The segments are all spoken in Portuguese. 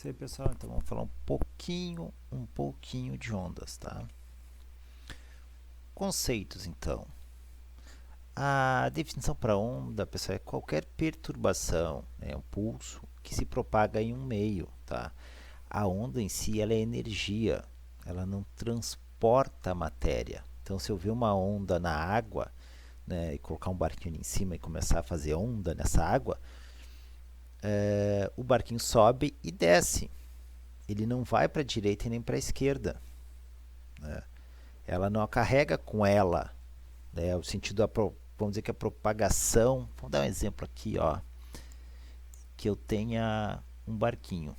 Isso aí, pessoal, então vamos falar um pouquinho de ondas, tá? Conceitos, então. A definição para onda, pessoal, é qualquer perturbação, um pulso que se propaga em um meio, tá? A onda em si, ela é energia, ela não transporta a matéria. Então, se eu ver uma onda na água, né, e colocar um barquinho ali em cima e começar a fazer onda nessa água, o barquinho sobe e desce. Ele não vai para a direita e nem para a esquerda, né? Ela não carrega com ela, né, o sentido da, vamos dizer que a propagação. Vamos dar um exemplo aqui, ó, que eu tenha um barquinho.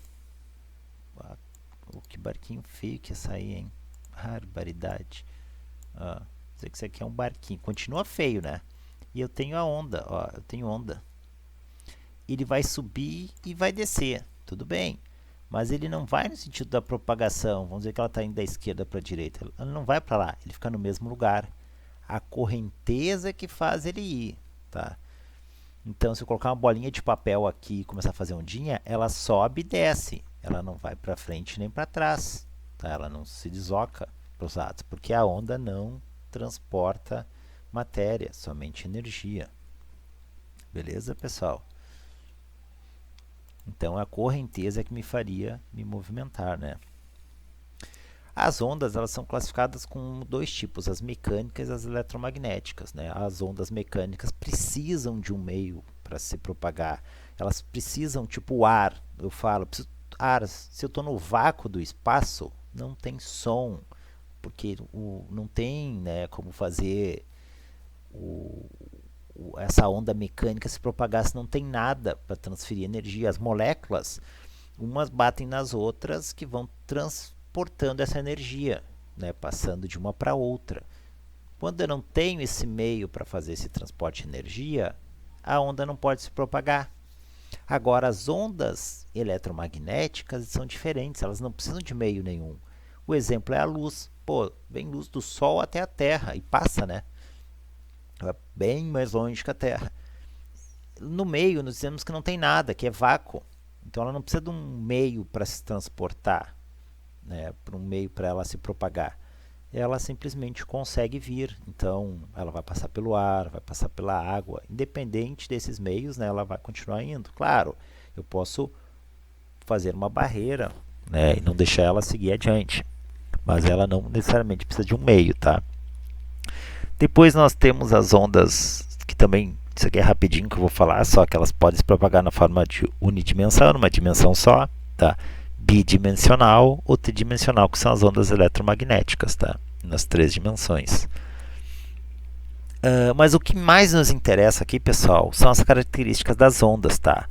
Que barquinho feio que ia sair, hein? Barbaridade. Ó, dizer que isso aqui é um barquinho, continua feio, né? E eu tenho a onda, ó, eu tenho onda. Ele vai subir e vai descer, tudo bem. Mas ele não vai no sentido da propagação. Vamos dizer que ela está indo da esquerda para a direita. Ela não vai para lá, ele fica no mesmo lugar. A correnteza que faz ele ir, tá? Então, se eu colocar uma bolinha de papel aqui e começar a fazer ondinha, ela sobe e desce. Ela não vai para frente nem para trás, tá? Ela não se desloca para os lados, porque a onda não transporta matéria, somente energia. Beleza, pessoal? Então, a correnteza é que me faria me movimentar, né? As ondas, elas são classificadas com dois tipos, as mecânicas e as eletromagnéticas, né? As ondas mecânicas precisam de um meio para se propagar. Elas precisam, tipo o ar, eu falo, preciso ar. Se eu estou no vácuo do espaço, não tem som, porque não tem, né, como fazer essa onda mecânica se propagar se não tem nada para transferir energia. As moléculas, umas batem nas outras que vão transportando essa energia, né, passando de uma para outra. Quando eu não tenho esse meio para fazer esse transporte de energia, a onda não pode se propagar. Agora, as ondas eletromagnéticas são diferentes, elas não precisam de meio nenhum. O exemplo é a luz. Pô, vem luz do Sol até a Terra e passa, né? Vai bem mais longe que a Terra. No meio, nós dizemos que não tem nada, que é vácuo. Então, ela não precisa de um meio para se transportar, né, para um meio para ela se propagar. Ela simplesmente consegue vir. Então, ela vai passar pelo ar, vai passar pela água. Independente desses meios, né, ela vai continuar indo. Claro, eu posso fazer uma barreira, né, e não deixar ela seguir adiante. Mas ela não necessariamente precisa de um meio, tá? Depois nós temos as ondas, que também, isso aqui é rapidinho que eu vou falar, só que elas podem se propagar na forma de unidimensional, numa dimensão só, tá? Bidimensional ou tridimensional, que são as ondas eletromagnéticas, tá? Nas três dimensões. Mas o que mais nos interessa aqui, pessoal, são as características das ondas, tá?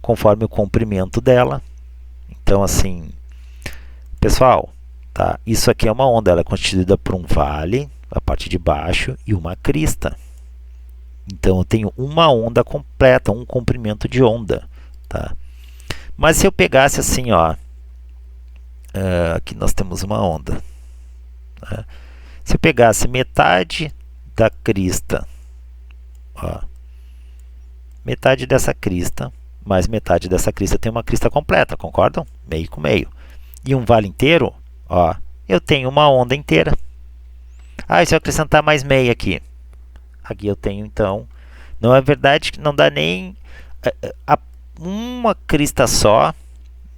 Conforme o comprimento dela. Então, assim, pessoal, tá? Isso aqui é uma onda, ela é constituída por um vale, a parte de baixo, e uma crista. Então, eu tenho uma onda completa, um comprimento de onda, tá? Mas se eu pegasse assim, ó, aqui nós temos uma onda, né? Se eu pegasse metade da crista, ó, metade dessa crista, mais metade dessa crista, tem uma crista completa, concordam? Meio com meio. E um vale inteiro, ó, eu tenho uma onda inteira. E se eu acrescentar mais meia aqui? Aqui eu tenho, então, não é verdade que não dá nem uma crista só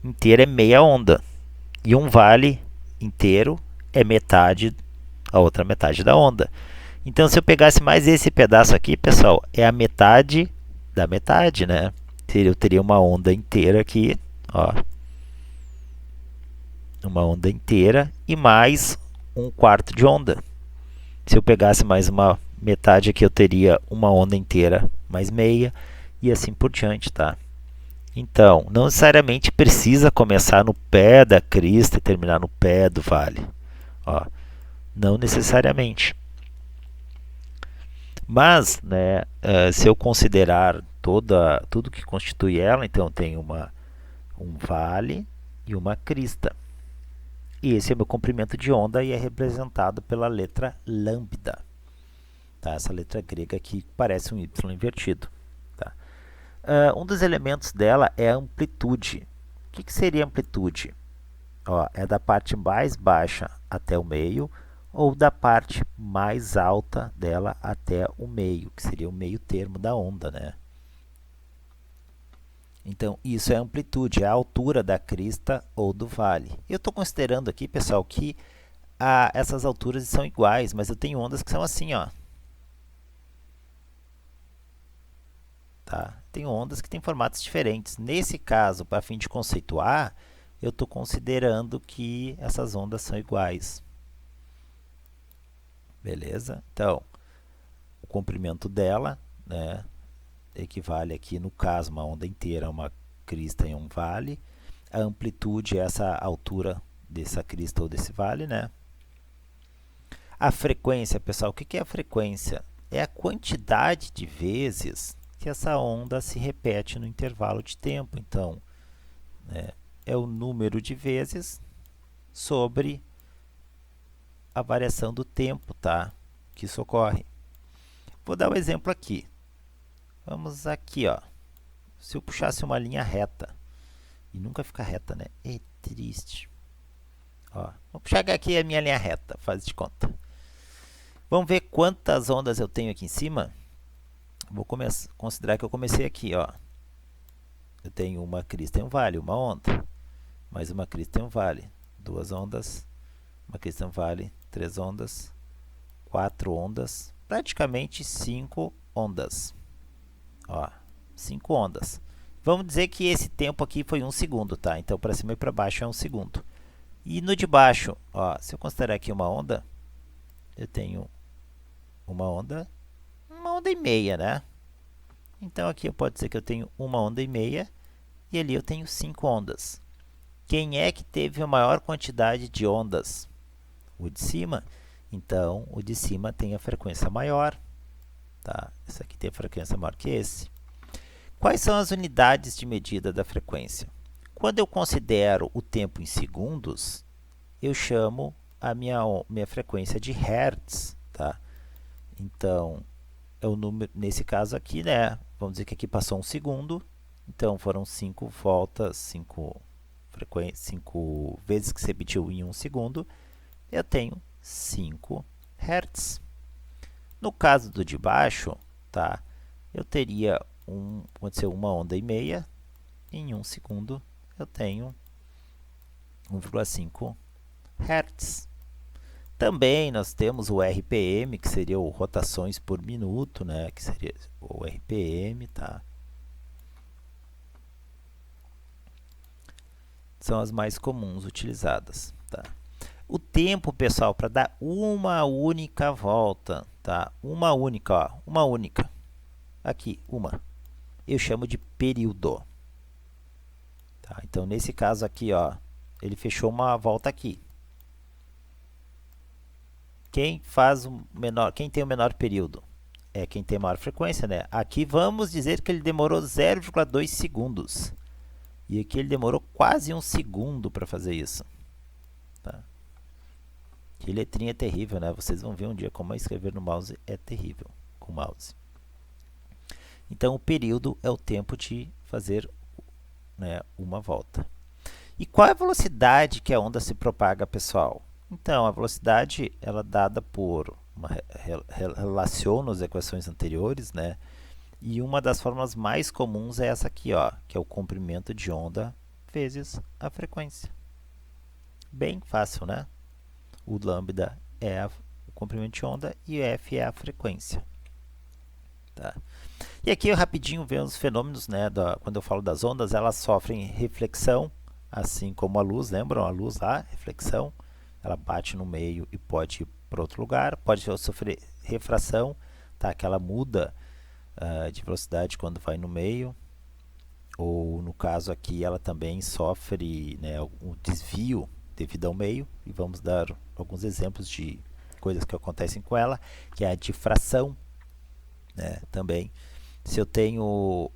inteira é meia onda. E um vale inteiro é metade, a outra metade da onda. Então, se eu pegasse mais esse pedaço aqui, pessoal, é a metade da metade, né? Eu teria uma onda inteira aqui, ó. Uma onda inteira e mais um quarto de onda. Se eu pegasse mais uma metade aqui, eu teria uma onda inteira mais meia e assim por diante, tá? Então, não necessariamente precisa começar no pé da crista e terminar no pé do vale. Ó, não necessariamente. Mas, né, se eu considerar tudo que constitui ela, então tem um vale e uma crista. E esse é o meu comprimento de onda e é representado pela letra lambda. Tá? Essa letra grega aqui parece um Y invertido. Tá? Um dos elementos dela é a amplitude, que seria amplitude? Ó, é da parte mais baixa até o meio ou da parte mais alta dela até o meio, que seria o meio termo da onda, né? Então, isso é amplitude, é a altura da crista ou do vale. Eu estou considerando aqui, pessoal, que essas alturas são iguais, mas eu tenho ondas que são assim, ó. Tá? Tem ondas que têm formatos diferentes. Nesse caso, para fim de conceituar, eu estou considerando que essas ondas são iguais. Beleza? Então, o comprimento dela, né, equivale aqui, no caso, uma onda inteira a uma crista em um vale. A amplitude é essa altura dessa crista ou desse vale, né? A frequência, pessoal, o que é a frequência? É a quantidade de vezes que essa onda se repete no intervalo de tempo. Então, né, é o número de vezes sobre a variação do tempo, tá? Que isso ocorre. Vou dar um exemplo aqui. Vamos aqui, ó. Se eu puxasse uma linha reta, e nunca fica reta, né? É triste. Ó, vou puxar aqui a minha linha reta, faz de conta. Vamos ver quantas ondas eu tenho aqui em cima. Vou considerar que eu comecei aqui, ó. Eu tenho uma crista e um vale, uma onda. Mais uma crista e um vale. Duas ondas. Uma crista e um vale. Três ondas. Quatro ondas. Praticamente 5 ondas. Ó, 5 ondas. Vamos dizer que esse tempo aqui foi 1 segundo, tá? Então, para cima e para baixo é 1 segundo. E no de baixo, ó, se eu considerar aqui uma onda, eu tenho uma onda e meia, né? Então, aqui pode dizer que eu tenho uma onda e meia e ali eu tenho 5 ondas. Quem é que teve a maior quantidade de ondas? O de cima. Então, o de cima tem a frequência maior. Tá? Esse aqui tem a frequência maior que esse. Quais são as unidades de medida da frequência? Quando eu considero o tempo em segundos, eu chamo a minha frequência de hertz. Tá? Então, é o número, nesse caso aqui, né? Vamos dizer que aqui passou 1 segundo. Então, foram 5 voltas, 5 vezes que se repetiu em 1 segundo. Eu tenho 5 Hz. No caso do de baixo, tá? Eu teria aconteceu uma onda e meia. Em 1 segundo, eu tenho 1,5 Hz. Também nós temos o RPM, que seria o rotações por minuto, né? Que seria o RPM, tá? São as mais comuns utilizadas, tá? O tempo, pessoal, para dar uma única volta, tá? Uma única, ó, uma única. Aqui, uma. Eu chamo de período. Tá? Então, nesse caso aqui, ó, ele fechou uma volta aqui. Quem tem o menor período? É quem tem maior frequência, né? Aqui vamos dizer que ele demorou 0,2 segundos. E aqui ele demorou quase 1 segundo para fazer isso. Tá? Que letrinha terrível, né? Vocês vão ver um dia como escrever no mouse é terrível com o mouse. Então, o período é o tempo de fazer, né, uma volta. E qual é a velocidade que a onda se propaga, pessoal? Então, a velocidade ela é dada por relaciona as equações anteriores, né? E uma das formas mais comuns é essa aqui, ó, que é o comprimento de onda vezes a frequência. Bem fácil, né? O lambda é o comprimento de onda e o f é a frequência. Tá? E aqui eu rapidinho vendo os fenômenos, né? Quando eu falo das ondas, elas sofrem reflexão, assim como a luz, lembram? A luz lá, reflexão, ela bate no meio e pode ir para outro lugar, pode sofrer refração, tá? Que ela muda de velocidade quando vai no meio, ou no caso aqui ela também sofre, né, um desvio devido ao meio, e vamos dar alguns exemplos de coisas que acontecem com ela, que é a difração, né, também. Se eu tenho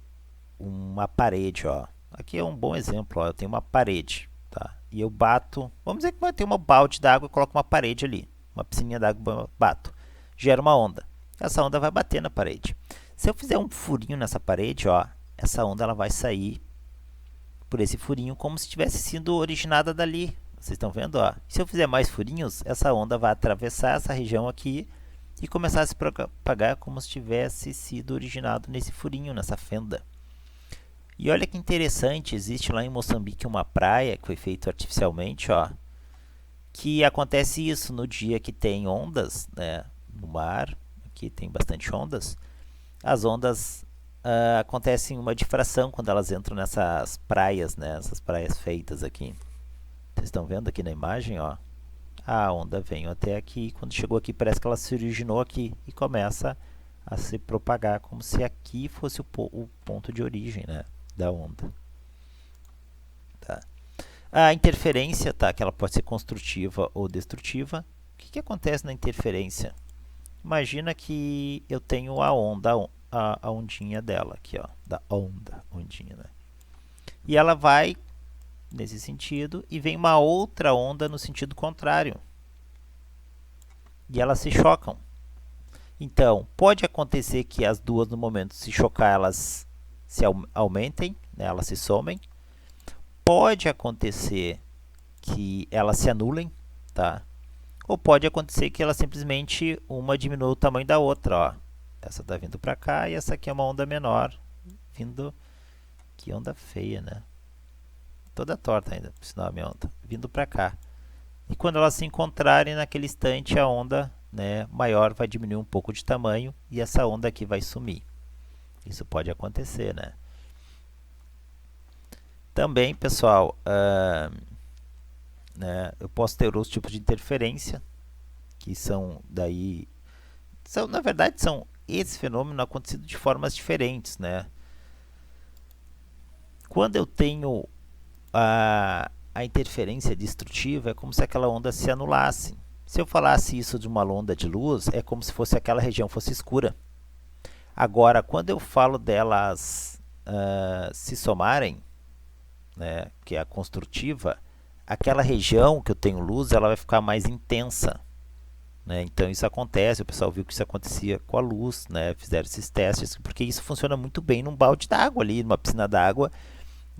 uma parede, ó, aqui é um bom exemplo, ó, eu tenho uma parede, tá, e eu bato, vamos dizer que vai ter uma balde d'água e coloco uma parede ali, uma piscininha d'água, bato, gera uma onda, essa onda vai bater na parede. Se eu fizer um furinho nessa parede, ó, essa onda ela vai sair por esse furinho como se tivesse sido originada dali. Vocês estão vendo? Ó? Se eu fizer mais furinhos, essa onda vai atravessar essa região aqui e começar a se propagar como se tivesse sido originado nesse furinho, nessa fenda. E olha que interessante, existe lá em Moçambique uma praia que foi feita artificialmente, ó, que acontece isso no dia que tem ondas, né, no mar, aqui tem bastante ondas, as ondas acontecem uma difração quando elas entram nessas praias, né, essas praias feitas aqui. Vocês estão vendo aqui na imagem, ó, a onda veio até aqui, quando chegou aqui parece que ela se originou aqui e começa a se propagar como se aqui fosse o ponto de origem, né, da onda. Tá. A interferência, tá, que ela pode ser construtiva ou destrutiva. O que acontece na interferência? Imagina que eu tenho a onda, a ondinha dela aqui, ó, da onda, ondinha, né? E ela vai nesse sentido e vem uma outra onda no sentido contrário. E elas se chocam. Então, pode acontecer que as duas no momento de se chocar, elas se aumentem, né? Elas se somem. Pode acontecer que elas se anulem, tá? Ou pode acontecer que ela simplesmente uma diminua o tamanho da outra, ó. Essa tá vindo para cá e essa aqui é uma onda menor, vindo... Que onda feia, né? Toda torta ainda, por sinal a minha onda. Vindo para cá. E quando elas se encontrarem naquele instante, a onda, né, maior vai diminuir um pouco de tamanho e essa onda aqui vai sumir. Isso pode acontecer, né? Também, pessoal, né, eu posso ter outros tipos de interferência, que são daí... na verdade, são esse fenômeno acontecido de formas diferentes, né? Quando eu tenho a interferência destrutiva, é como se aquela onda se anulasse. Se eu falasse isso de uma onda de luz, é como se fosse aquela região fosse escura. Agora, quando eu falo delas se somarem, né, que é a construtiva, aquela região que eu tenho luz, ela vai ficar mais intensa. Né? Então isso acontece, o pessoal viu que isso acontecia com a luz, né? Fizeram esses testes, porque isso funciona muito bem num balde d'água ali, numa piscina d'água,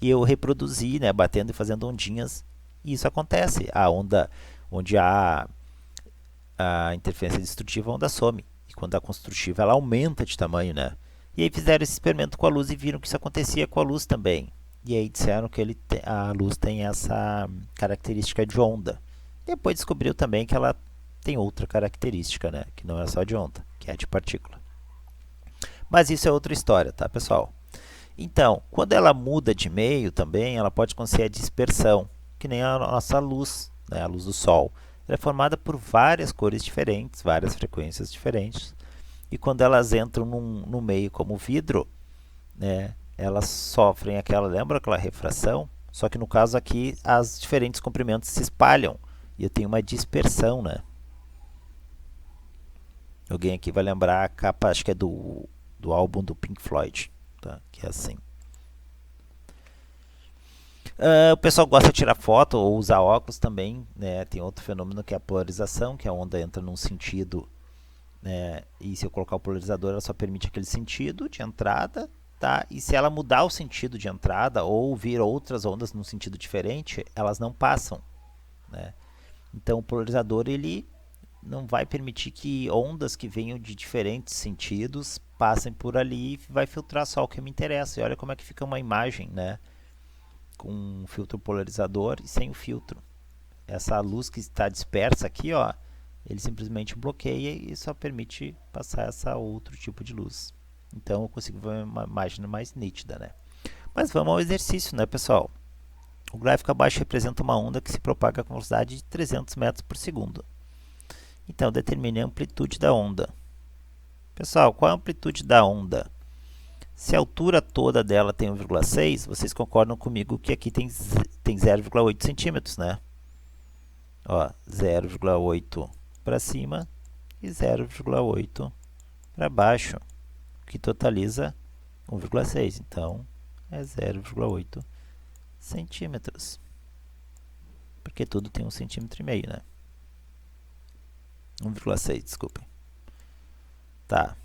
e eu reproduzi, né, batendo e fazendo ondinhas, e isso acontece. A onda onde há a interferência destrutiva, a onda some, e quando a construtiva ela aumenta de tamanho, né? E aí fizeram esse experimento com a luz e viram que isso acontecia com a luz também. E aí disseram que a luz tem essa característica de onda. Depois descobriu também que ela tem outra característica, né? Que não é só de onda, que é de partícula. Mas isso é outra história, tá, pessoal? Então, quando ela muda de meio também, ela pode acontecer a dispersão, que nem a nossa luz, né? A luz do Sol. Ela é formada por várias cores diferentes, várias frequências diferentes. E quando elas entram no meio como vidro, né, elas sofrem lembra aquela refração? Só que no caso aqui, as diferentes comprimentos se espalham e eu tenho uma dispersão, né? Alguém aqui vai lembrar a capa, acho que é do álbum do Pink Floyd, tá? Que é assim. O pessoal gosta de tirar foto ou usar óculos também, né? Tem outro fenômeno que é a polarização, que a onda entra num sentido, né? E se eu colocar o polarizador, ela só permite aquele sentido de entrada, tá? E se ela mudar o sentido de entrada ou vir outras ondas num sentido diferente, elas não passam, né? Então o polarizador ele não vai permitir que ondas que venham de diferentes sentidos passem por ali e vai filtrar só o que me interessa. E olha como é que fica uma imagem, né? Com um filtro polarizador e sem o filtro. Essa luz que está dispersa aqui, ó, ele simplesmente bloqueia e só permite passar essa outro tipo de luz. Então eu consigo ver uma imagem mais nítida, né? Mas vamos ao exercício, né, pessoal? O gráfico abaixo representa uma onda que se propaga com velocidade de 300 metros por segundo. Então, determine a amplitude da onda. Pessoal, qual é a amplitude da onda? Se a altura toda dela tem 1,6, vocês concordam comigo que aqui tem 0,8 centímetros, né? Ó, 0,8 para cima e 0,8 para baixo, que totaliza 1,6. Então, é 0,8 centímetros. Porque tudo tem 1,5 centímetro, né? 1,6, desculpem. Tá.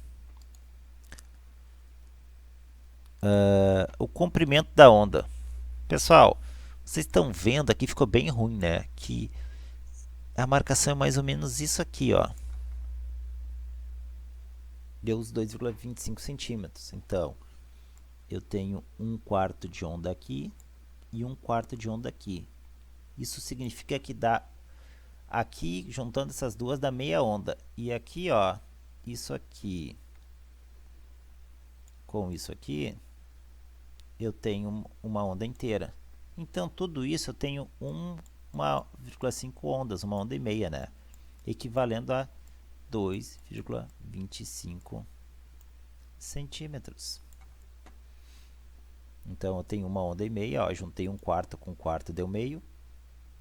O comprimento da onda. Pessoal, vocês estão vendo aqui, ficou bem ruim, né? Que a marcação é mais ou menos isso aqui, ó. Deu os 2,25 centímetros. Então, eu tenho 1/4 de onda aqui e 1/4 de onda aqui. Isso significa que dá, aqui, juntando essas duas, dá meia onda. E aqui, ó, isso aqui com isso aqui, eu tenho uma onda inteira. Então, tudo isso eu tenho 1,5 ondas, uma onda e meia, né? Equivalendo a 2,25 centímetros. Então, eu tenho uma onda e meia, ó, juntei 1/4 com 1/4 deu meio,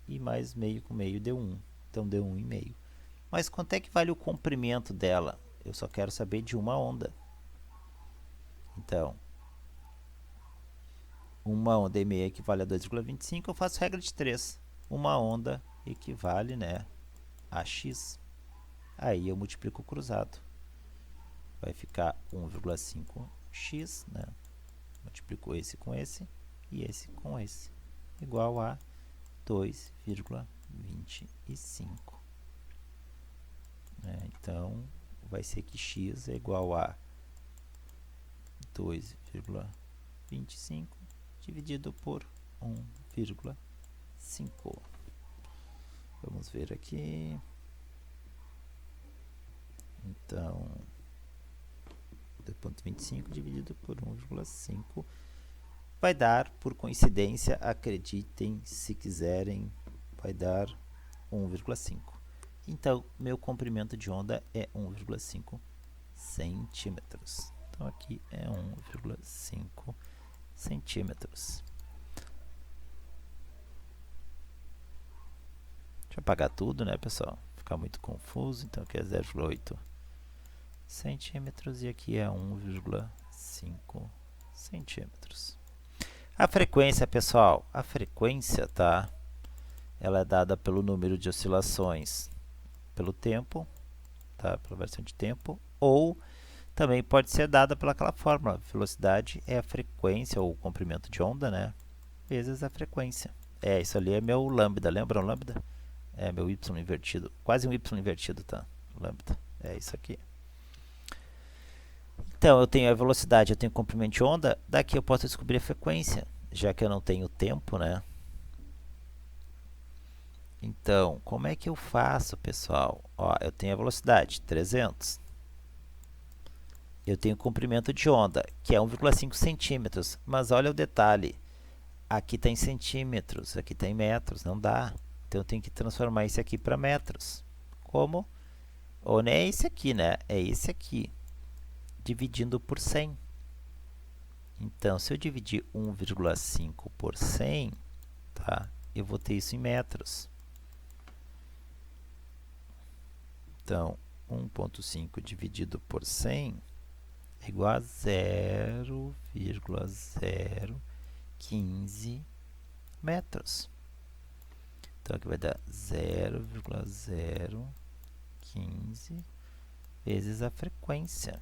e mais meio com meio deu 1. Então, deu 1,5. Mas quanto é que vale o comprimento dela? Eu só quero saber de uma onda. Então, uma onda e meia equivale a 2,25, eu faço regra de 3. Uma onda equivale, né, a x. Aí eu multiplico o cruzado. Vai ficar 1,5x, né? Multiplico esse com esse e esse com esse. Igual a 2,25. Então, vai ser que x é igual a 2,25 dividido por 1,5. Vamos ver aqui. Então, 2,25 dividido por 1,5 vai dar, por coincidência, acreditem se quiserem, vai dar 1,5. Então, meu comprimento de onda é 1,5 centímetros. Então, aqui é 1,5 centímetros. Deixa eu apagar tudo, né, pessoal? Ficar muito confuso. Então, aqui é 0,8 centímetros e aqui é 1,5 centímetros. A frequência, pessoal, a frequência, tá? Ela é dada pelo número de oscilações pelo tempo, tá? Pela versão de tempo, ou também pode ser dada pelaquela fórmula. Velocidade é a frequência, ou o comprimento de onda, né? Vezes a frequência. Isso ali é meu lambda, lembram lambda? É meu y invertido, quase um y invertido, tá? Lambda, é isso aqui. Então, eu tenho a velocidade, eu tenho o comprimento de onda, daqui eu posso descobrir a frequência, já que eu não tenho tempo, né? Então, como é que eu faço, pessoal? Ó, eu tenho a velocidade, 300. Eu tenho o comprimento de onda, que é 1,5 centímetros. Mas olha o detalhe, aqui está em centímetros, aqui está em metros, não dá. Então, eu tenho que transformar esse aqui para metros. Como? Ou não é esse aqui, né? É esse aqui, dividindo por 100. Então, se eu dividir 1,5 por 100, tá? Eu vou ter isso em metros. Então, 1,5 dividido por 100 é igual a 0,015 metros. Então, aqui vai dar 0,015 vezes a frequência.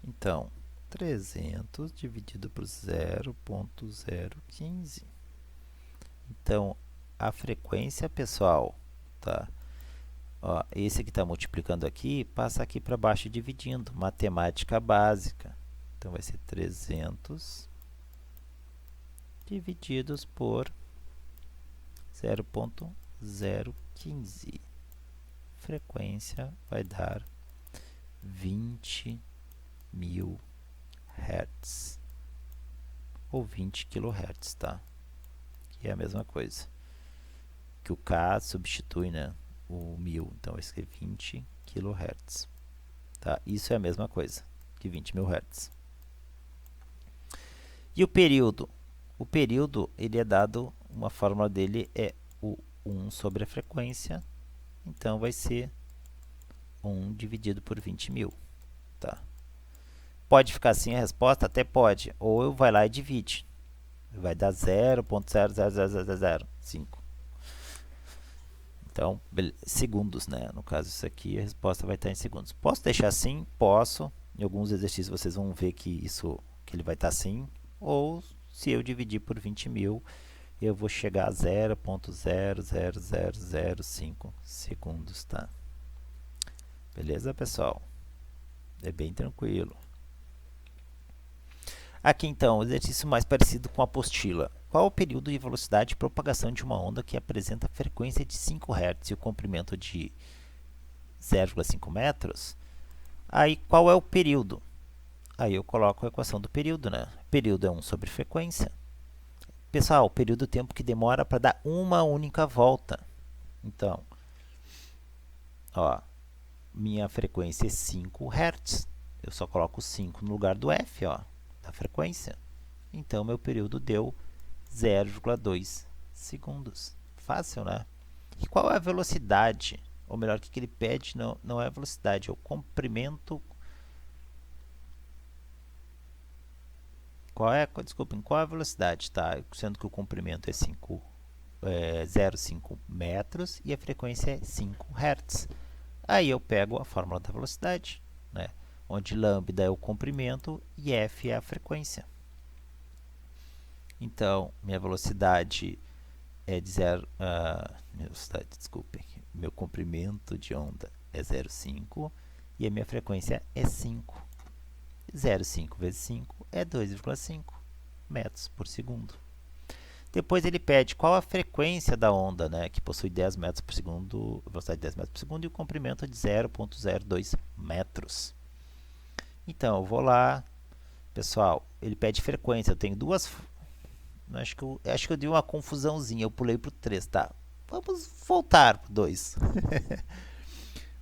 Então, 300 dividido por 0,015. Então, a frequência, pessoal, tá? Ó, esse que está multiplicando aqui, passa aqui para baixo dividindo. Matemática básica. Então, vai ser 300 divididos por 0,015. Frequência vai dar 20.000 Hz. Ou 20 kHz, tá? Que é a mesma coisa. Que o K substitui, né, o 1000. Então, vai ser 20 kHz. Tá? Isso é a mesma coisa que 20.000 Hz. E o período? O período, ele é dado, uma fórmula dele é o 1 sobre a frequência. Então, vai ser 1 dividido por 20.000. Tá? Pode ficar assim a resposta? Até pode. Ou eu vai lá e divide. Vai dar 0,00005. Então, segundos, né? No caso, isso aqui, a resposta vai estar em segundos. Posso deixar assim? Posso. Em alguns exercícios vocês vão ver que ele vai estar assim. Ou, Se eu dividir por 20.000, eu vou chegar a 0,00005 segundos, tá? Beleza, pessoal? É bem tranquilo. Aqui, então, o exercício mais parecido com a apostila. Qual o período e velocidade de propagação de uma onda que apresenta frequência de 5 Hz e o comprimento de 0,5 metros? Aí, qual é o período? Aí eu coloco a equação do período, né? Período é 1 sobre frequência. Pessoal, o período é o tempo que demora para dar uma única volta. Então, ó, minha frequência é 5 Hz. Eu só coloco 5 no lugar do F, ó, da frequência. Então, meu período deu 0,2 segundos. Fácil, né? E qual é a velocidade? Ou melhor, o que ele pede não é a velocidade, é o comprimento. Desculpem, qual é a velocidade? Tá? Sendo que o comprimento é 0,5 metros e a frequência é 5 Hz. Aí eu pego a fórmula da velocidade, né? Onde lambda é o comprimento e f é a frequência. Então, minha velocidade é de meu comprimento de onda é 0,5 e a minha frequência é 5. 0,5 vezes 5 é 2,5 metros por segundo. Depois ele pede qual a frequência da onda, né, que possui 10 metros por segundo, velocidade de 10 metros por segundo e o comprimento de 0,02 metros. Então, eu vou lá, pessoal, ele pede frequência, eu tenho duas. Acho que eu dei uma confusãozinha, eu pulei para o 3, tá? Vamos voltar para o 2.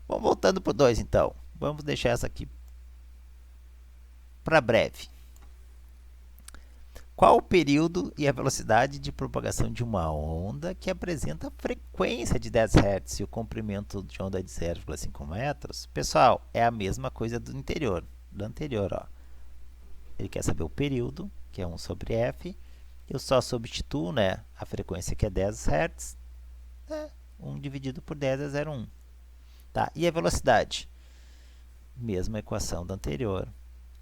Vamos voltando para o 2, então. Vamos deixar essa aqui para breve. Qual o período e a velocidade de propagação de uma onda que apresenta a frequência de 10 Hz e o comprimento de onda de 0,5 metros? Pessoal, é a mesma coisa do anterior. Ó. Ele quer saber o período, que é 1 sobre f. Eu só substituo, né, a frequência, que é 10 Hz. 1 dividido por 10 é 0,1. Tá? E a velocidade? Mesma equação da anterior.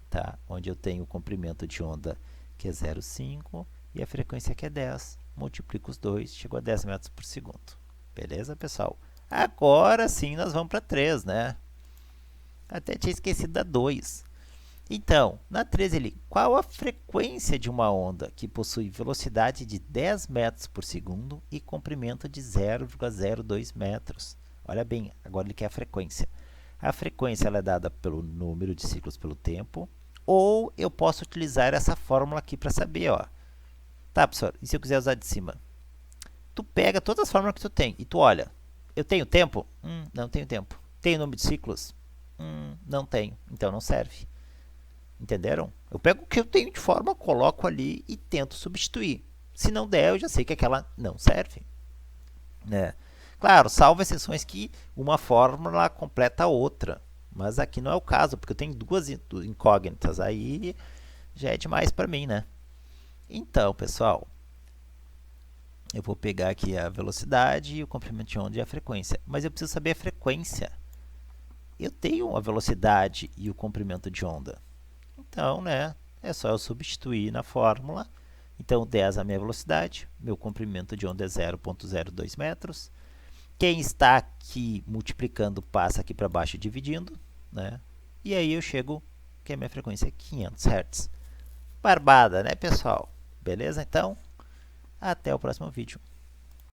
Tá? Onde eu tenho o comprimento de onda, que é 0,5, e a frequência, que é 10. Multiplico os dois, chegou a 10 metros por segundo. Beleza, pessoal? Agora sim nós vamos para 3, né? Até tinha esquecido da 2. Então, na 3, qual a frequência de uma onda que possui velocidade de 10 metros por segundo e comprimento de 0,02 metros? Olha bem, agora ele quer a frequência. A frequência ela é dada pelo número de ciclos pelo tempo, ou eu posso utilizar essa fórmula aqui para saber, ó. Tá, professor, e se eu quiser usar de cima? Tu pega todas as fórmulas que tu tem e tu olha. Eu tenho tempo? Não tenho tempo. Tenho número de ciclos? Não tenho, então não serve. Entenderam? Eu pego o que eu tenho de fórmula, coloco ali e tento substituir. Se não der, eu já sei que aquela não serve. Né? Claro, salvo exceções que uma fórmula completa a outra. Mas aqui não é o caso, porque eu tenho duas incógnitas. Aí já é demais para mim, né? Então, pessoal, eu vou pegar aqui a velocidade, o comprimento de onda e a frequência. Mas eu preciso saber a frequência. Eu tenho a velocidade e o comprimento de onda. Então, né, é só eu substituir na fórmula. Então, 10 é a minha velocidade, meu comprimento de onda é 0,02 metros. Quem está aqui multiplicando passa aqui para baixo dividindo, né? E aí eu chego que a minha frequência é 500 Hz. Barbada, né, pessoal? Beleza? Então, até o próximo vídeo.